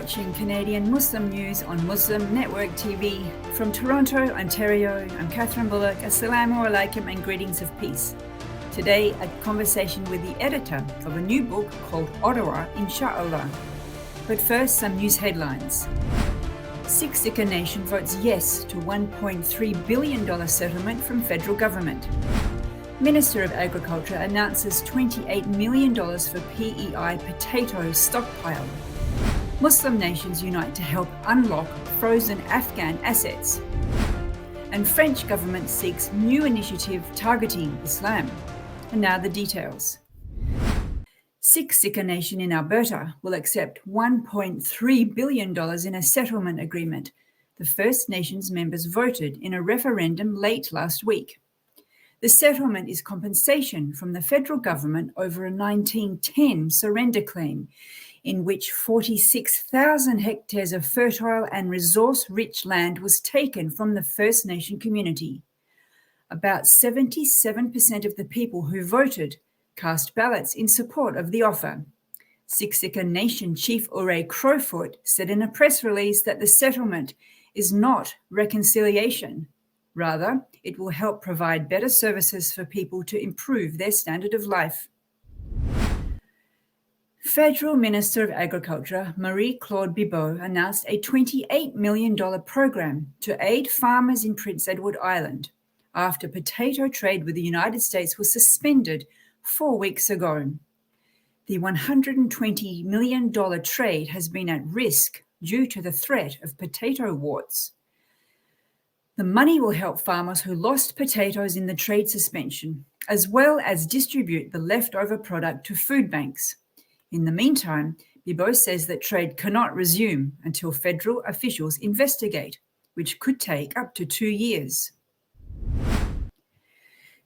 watching Canadian Muslim news on Muslim Network TV. From Toronto, Ontario, I'm Catherine Bullock. Assalamu alaikum and greetings of peace. Today, a conversation with the editor of a new book called Ottawa, Inshallah. But first, some news headlines. Siksika Nation votes yes to $1.3 billion settlement from federal government. Minister of Agriculture announces $28 million for P.E.I. potato stockpile. Muslim nations unite to help unlock frozen Afghan assets. And French government seeks new initiative targeting Islam. And now the details. Siksika Nation in Alberta will accept $1.3 billion in a settlement agreement. The First Nations members voted in a referendum late last week. The settlement is compensation from the federal government over a 1910 surrender claim, in which 46,000 hectares of fertile and resource-rich land was taken from the First Nation community. About 77% of the people who voted cast ballots in support of the offer. Siksika Nation Chief Ure Crowfoot said in a press release that the settlement is not reconciliation. Rather, it will help provide better services for people to improve their standard of life. Federal Minister of Agriculture Marie-Claude Bibeau announced a $28 million program to aid farmers in Prince Edward Island after potato trade with the United States was suspended 4 weeks ago. The $120 million trade has been at risk due to the threat of potato warts. The money will help farmers who lost potatoes in the trade suspension, as well as distribute the leftover product to food banks. In the meantime, Bibeau says that trade cannot resume until federal officials investigate, which could take up to 2 years.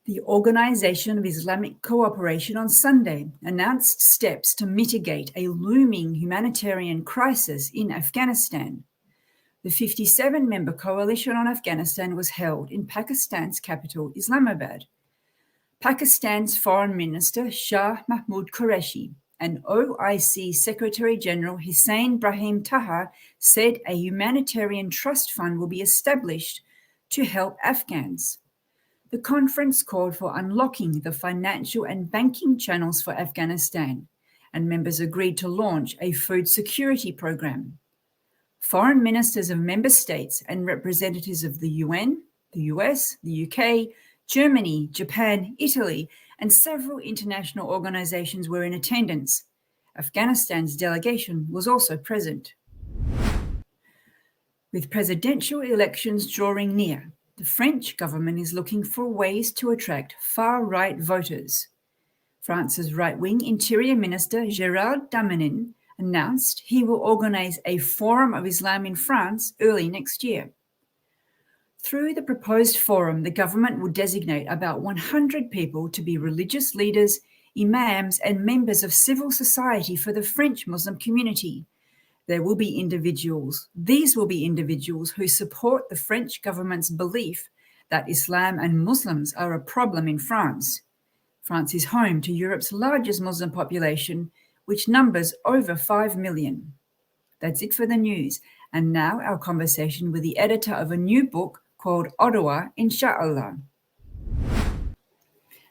The Organization of Islamic Cooperation on Sunday announced steps to mitigate a looming humanitarian crisis in Afghanistan. The 57-member coalition on Afghanistan was held in Pakistan's capital, Islamabad. Pakistan's Foreign Minister Shah Mahmood Qureshi and OIC Secretary General Hussein Brahim Taha said a humanitarian trust fund will be established to help Afghans. The conference called for unlocking the financial and banking channels for Afghanistan, and members agreed to launch a food security program. Foreign ministers of member states and representatives of the UN, the US, the UK, Germany, Japan, Italy, and several international organizations were in attendance. Afghanistan's delegation was also present. With presidential elections drawing near, the French government is looking for ways to attract far-right voters. France's right-wing Interior Minister Gérald Darmanin announced he will organize a Forum of Islam in France early next year. Through the proposed forum, the government will designate about 100 people to be religious leaders, imams, and members of civil society for the French Muslim community. These will be individuals who support the French government's belief that Islam and Muslims are a problem in France. France is home to Europe's largest Muslim population, which numbers over 5 million. That's it for the news. And now our conversation with the editor of a new book called Ottawa, Inshallah.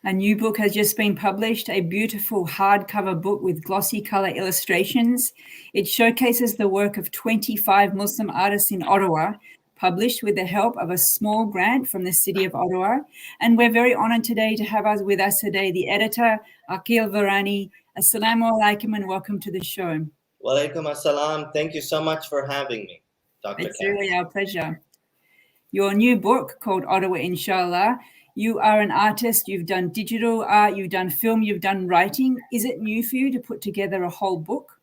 A new book has just been published, a beautiful hardcover book with glossy color illustrations. It showcases the work of 25 Muslim artists in Ottawa, published with the help of a small grant from the city of Ottawa. And we're very honored today to have with us today the editor, Aquil Virani. Assalamu alaikum and welcome to the show. Wa alaikum assalam. Thank you so much for having me, Dr. It's really our pleasure. Your new book called Ottawa, Inshallah. You are an artist. You've done digital art, you've done film, you've done writing. Is it new for you to put together a whole book?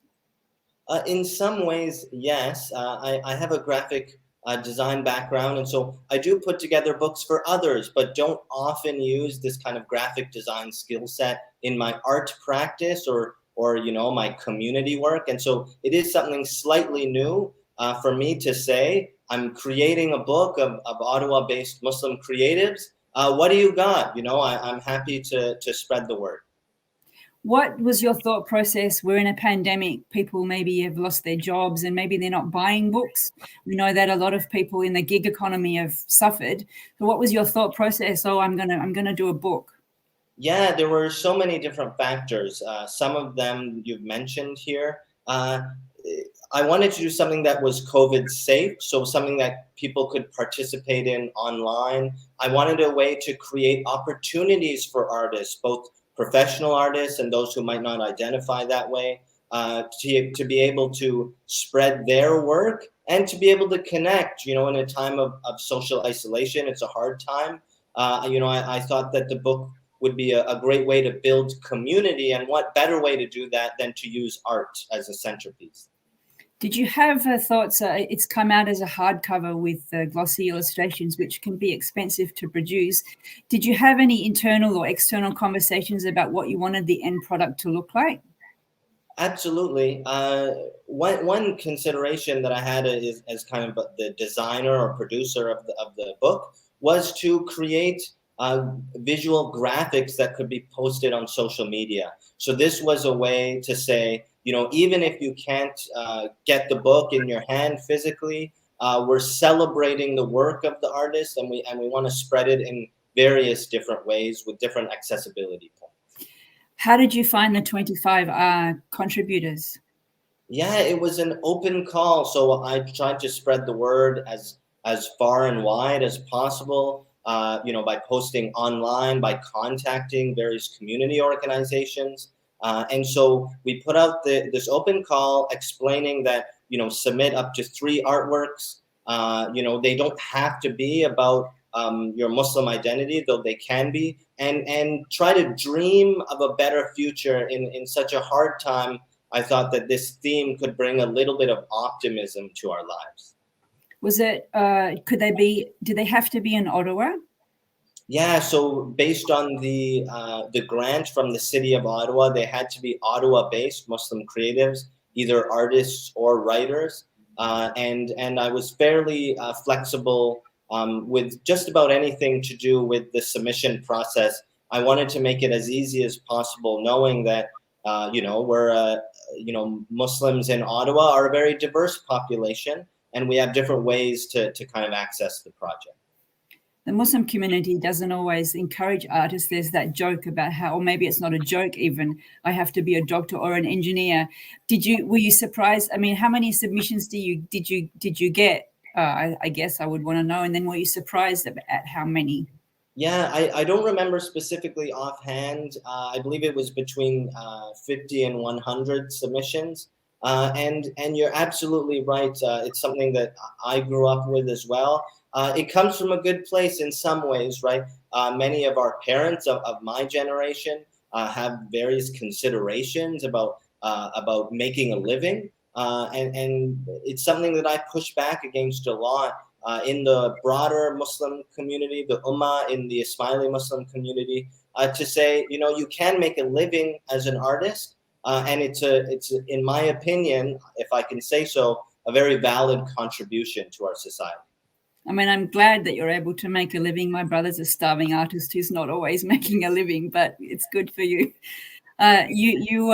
In some ways, yes. I have a graphic design background, and so I do put together books for others, but don't often use this kind of graphic design skill set in my art practice or my community work. And so it is something slightly new for me to say. I'm creating a book of Ottawa-based Muslim creatives. What do you got? I'm happy to spread the word. What was your thought process? We're in a pandemic. People maybe have lost their jobs and maybe they're not buying books. We know that a lot of people in the gig economy have suffered. So what was your thought process? Oh, I'm gonna do a book. Yeah, there were so many different factors. Some of them you've mentioned here. I wanted to do something that was COVID safe, so something that people could participate in online. I wanted a way to create opportunities for artists, both professional artists and those who might not identify that way, to be able to spread their work and to be able to connect. In a time of social isolation, it's a hard time. I thought that the book would be a great way to build community, and what better way to do that than to use art as a centerpiece. Did you have thoughts? It's come out as a hardcover with glossy illustrations, which can be expensive to produce. Did you have any internal or external conversations about what you wanted the end product to look like? Absolutely. One consideration that I had as kind of the designer or producer of the book was to create visual graphics that could be posted on social media. So this was a way to say, even if you can't get the book in your hand physically, we're celebrating the work of the artist, and we want to spread it in various different ways with different accessibility points. How did you find the 25 contributors? Yeah, it was an open call, so I tried to spread the word as far and wide as possible. By posting online, by contacting various community organizations. And so we put out this open call explaining that, submit up to 3 artworks. They don't have to be about your Muslim identity, though they can be, and try to dream of a better future in such a hard time. I thought that this theme could bring a little bit of optimism to our lives. Was it, do they have to be in Ottawa? Yeah, so based on the grant from the city of Ottawa, they had to be Ottawa-based Muslim creatives, either artists or writers. And I was fairly flexible with just about anything to do with the submission process. I wanted to make it as easy as possible, knowing that we're Muslims in Ottawa are a very diverse population, and we have different ways to kind of access the project. The Muslim community doesn't always encourage artists. There's that joke about how, or maybe it's not a joke even, I have to be a doctor or an engineer. Were you surprised? I mean, how many submissions did you get? I guess I would want to know. And then were you surprised at how many? Yeah, I don't remember specifically offhand. I believe it was between 50 and 100 submissions. And you're absolutely right. It's something that I grew up with as well. It comes from a good place in some ways, right? Many of our parents of my generation have various considerations about making a living. And it's something that I push back against a lot. In the broader Muslim community, the Ummah, in the Ismaili Muslim community, to say, you can make a living as an artist, and it's in my opinion, if I can say so, a very valid contribution to our society. I mean, I'm glad that you're able to make a living. My brother's a starving artist who's not always making a living, but it's good for you. You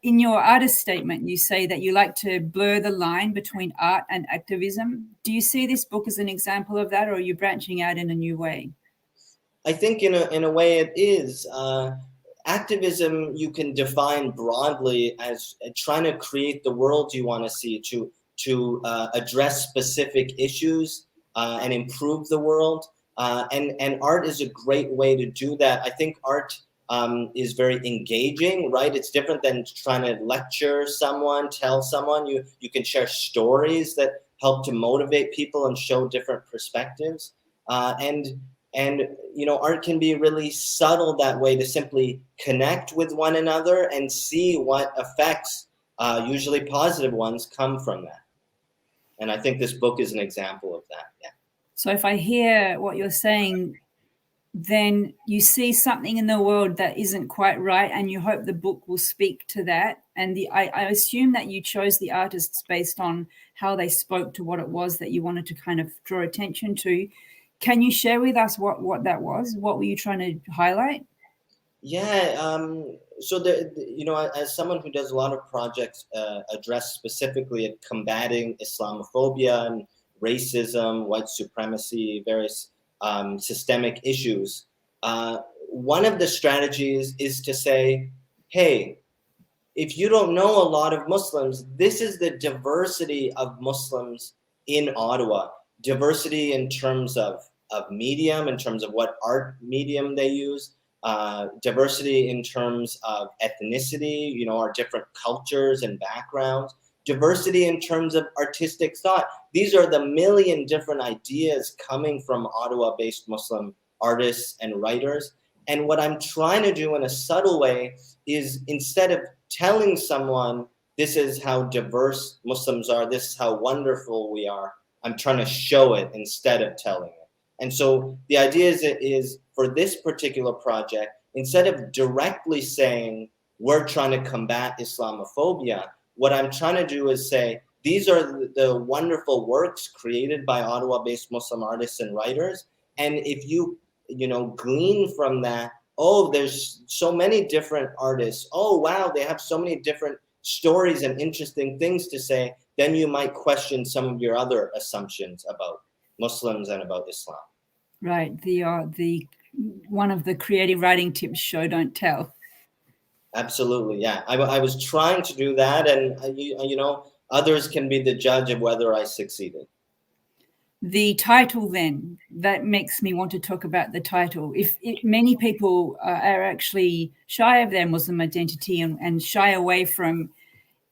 in your artist statement, you say that you like to blur the line between art and activism. Do you see this book as an example of that, or are you branching out in a new way? I think in a way it is. Activism you can define broadly as trying to create the world you want to see, to address specific issues and improve the world. And art is a great way to do that. I think art is very engaging, right? It's different than trying to lecture someone, tell someone. You can share stories that help to motivate people and show different perspectives. And art can be really subtle that way, to simply connect with one another and see what effects, usually positive ones, come from that. And I think this book is an example of that. Yeah. So if I hear what you're saying, then you see something in the world that isn't quite right, and you hope the book will speak to that. And I assume that you chose the artists based on how they spoke to what it was that you wanted to kind of draw attention to. Can you share with us what that was? What were you trying to highlight? Yeah. So as someone who does a lot of projects address specifically at combating Islamophobia and racism, white supremacy, various systemic issues, one of the strategies is to say, hey, if you don't know a lot of Muslims, this is the diversity of Muslims in Ottawa. Diversity in terms of medium, in terms of what art medium they use, diversity in terms of ethnicity, our different cultures and backgrounds, diversity in terms of artistic thought. These are the million different ideas coming from Ottawa-based Muslim artists and writers. And what I'm trying to do in a subtle way is, instead of telling someone this is how diverse Muslims are, this is how wonderful we are, I'm trying to show it instead of telling it. And so the idea is for this particular project, instead of directly saying we're trying to combat Islamophobia, what I'm trying to do is say these are the wonderful works created by Ottawa-based Muslim artists and writers. And if you glean from that, oh, there's so many different artists. Oh, wow, they have so many different stories and interesting things to say. Then you might question some of your other assumptions about Muslims and about Islam. Right. The one of the creative writing tips: show, don't tell. Absolutely, yeah. I was trying to do that, and others can be the judge of whether I succeeded. The title, then, that makes me want to talk about the title. If many people are actually shy of their Muslim identity and shy away from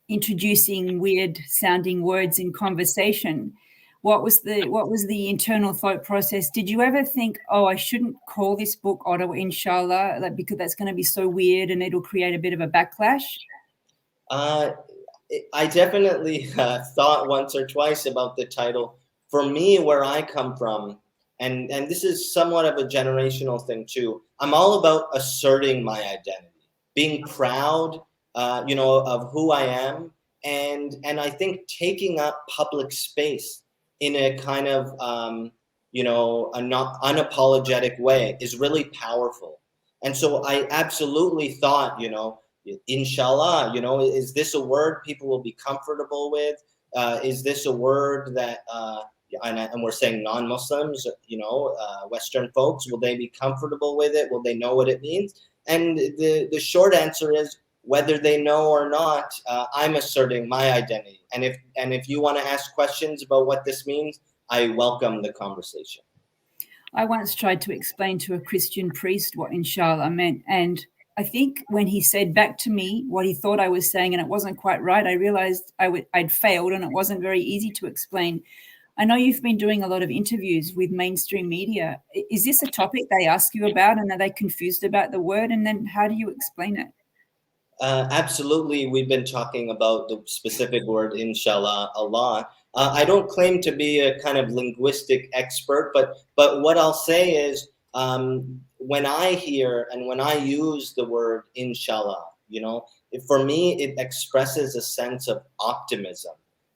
introducing weird sounding words in conversation, what was the internal thought process? Did you ever think, oh, I shouldn't call this book Ottawa, inshallah, because that's going to be so weird and it'll create a bit of a backlash? I definitely thought once or twice about the title. For me, where I come from, and this is somewhat of a generational thing too, I'm all about asserting my identity, being proud, of who I am, and I think taking up public space in a kind of, a unapologetic way is really powerful. And so I absolutely thought, inshallah, is this a word people will be comfortable with? Is this a word that, and we're saying non-Muslims, Western folks, will they be comfortable with it? Will they know what it means? And the short answer is, whether they know or not, I'm asserting my identity. And if you want to ask questions about what this means, I welcome the conversation. I once tried to explain to a Christian priest what inshallah meant, and I think when he said back to me what he thought I was saying and it wasn't quite right, I realized I'd failed and it wasn't very easy to explain. I know you've been doing a lot of interviews with mainstream media. Is this a topic they ask you about, and are they confused about the word? And then how do you explain it? Absolutely. We've been talking about the specific word, inshallah, a lot. I don't claim to be a kind of linguistic expert, but what I'll say is, when I hear and when I use the word inshallah, for me, it expresses a sense of optimism.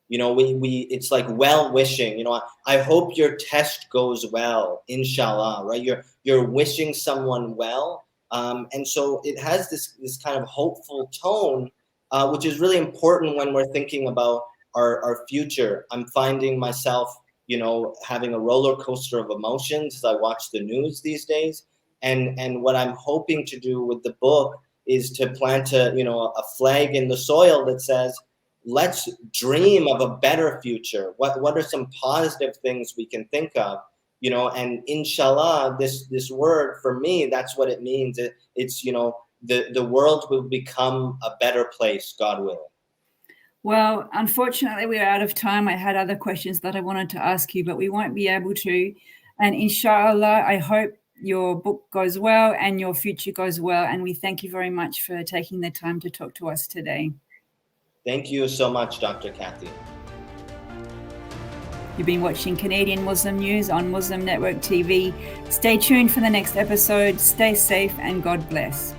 It's like well-wishing. I hope your test goes well, inshallah, right? You're wishing someone well. And so it has this kind of hopeful tone, which is really important when we're thinking about our future. I'm finding myself, having a roller coaster of emotions as I watch the news these days. And what I'm hoping to do with the book is to plant a flag in the soil that says, let's dream of a better future. What are some positive things we can think of? And inshallah, this word, for me, that's what it means. It's the world will become a better place, God willing. Well, unfortunately, we're out of time. I had other questions that I wanted to ask you, but we won't be able to. And inshallah, I hope your book goes well and your future goes well. And we thank you very much for taking the time to talk to us today. Thank you so much, Dr. Kathy. You've been watching Canadian Muslim News on Muslim Network TV. Stay tuned for the next episode. Stay safe and God bless.